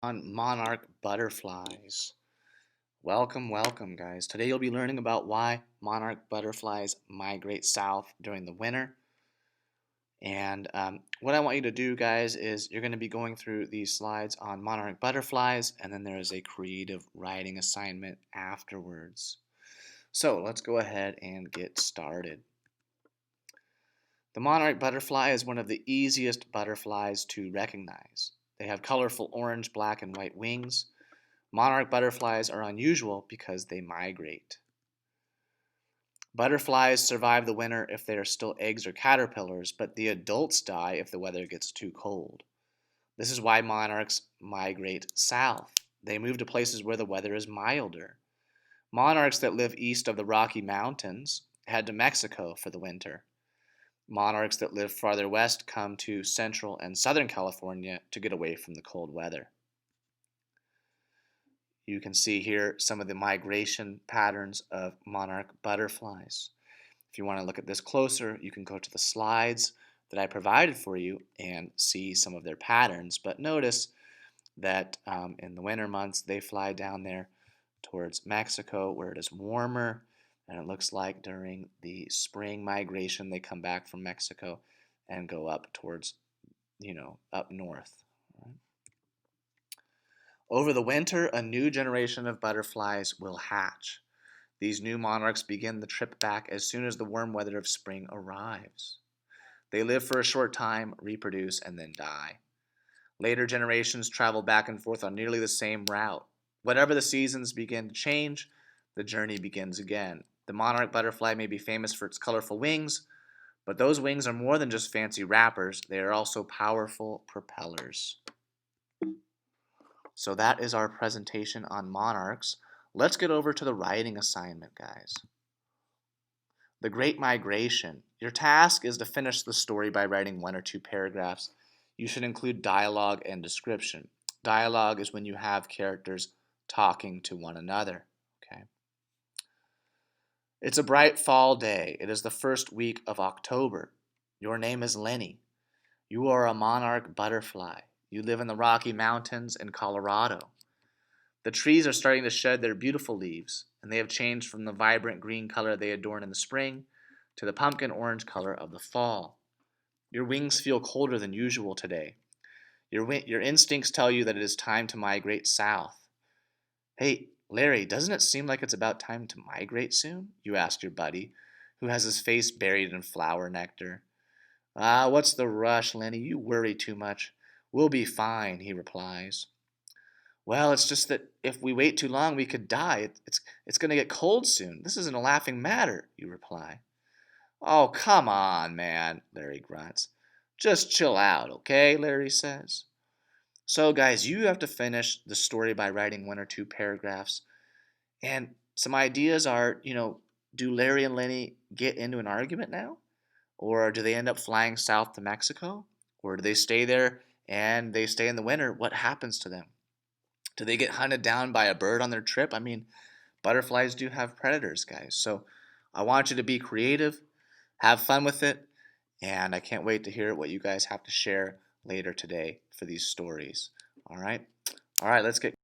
On monarch butterflies. Welcome, guys. Today you'll be learning about why monarch butterflies migrate south during the winter. And what I want you to do, guys, is you're going to be going through these slides on monarch butterflies, and then there is a creative writing assignment afterwards. So let's go ahead and get started. The monarch butterfly is one of the easiest butterflies to recognize. They have colorful orange, black, and white wings. Monarch butterflies are unusual because they migrate. Butterflies survive the winter if they are still eggs or caterpillars, but the adults die if the weather gets too cold. This is why monarchs migrate south. They move to places where the weather is milder. Monarchs that live east of the Rocky Mountains head to Mexico for the winter. Monarchs that live farther west come to Central and Southern California to get away from the cold weather. You can see here some of the migration patterns of monarch butterflies. If you want to look at this closer, you can go to the slides that I provided for you and see some of their patterns. But notice that in the winter months, they fly down there towards Mexico where it is warmer. And it looks like during the spring migration, they come back from Mexico and go up towards, up north. Over the winter, a new generation of butterflies will hatch. These new monarchs begin the trip back as soon as the warm weather of spring arrives. They live for a short time, reproduce, and then die. Later generations travel back and forth on nearly the same route. Whatever the seasons begin to change, the journey begins again. The monarch butterfly may be famous for its colorful wings, but those wings are more than just fancy wrappers. They are also powerful propellers. So that is our presentation on monarchs. Let's get over to the writing assignment, guys. The Great Migration. Your task is to finish the story by writing 1 or 2 paragraphs. You should include dialogue and description. Dialogue is when you have characters talking to one another. Okay. It's a bright fall day. It is the first week of October. Your name is Lenny. You are a monarch butterfly. You live in the Rocky Mountains in Colorado. The trees are starting to shed their beautiful leaves, and they have changed from the vibrant green color they adorn in the spring to the pumpkin orange color of the fall. Your wings feel colder than usual today. Your instincts tell you that it is time to migrate south. Hey, Larry, doesn't it seem like it's about time to migrate soon? You ask your buddy, who has his face buried in flower nectar. What's the rush, Lenny? You worry too much. We'll be fine, he replies. Well, it's just that if we wait too long, we could die. It's going to get cold soon. This isn't a laughing matter, you reply. Oh, come on, man, Larry grunts. Just chill out, okay, Larry says. So, guys, you have to finish the story by writing 1 or 2 paragraphs. And some ideas are, do Larry and Lenny get into an argument now? Or do they end up flying south to Mexico? Or do they stay there and they stay in the winter? What happens to them? Do they get hunted down by a bird on their trip? I mean, butterflies do have predators, guys. So I want you to be creative, have fun with it, and I can't wait to hear what you guys have to share later today for these stories. All right, let's get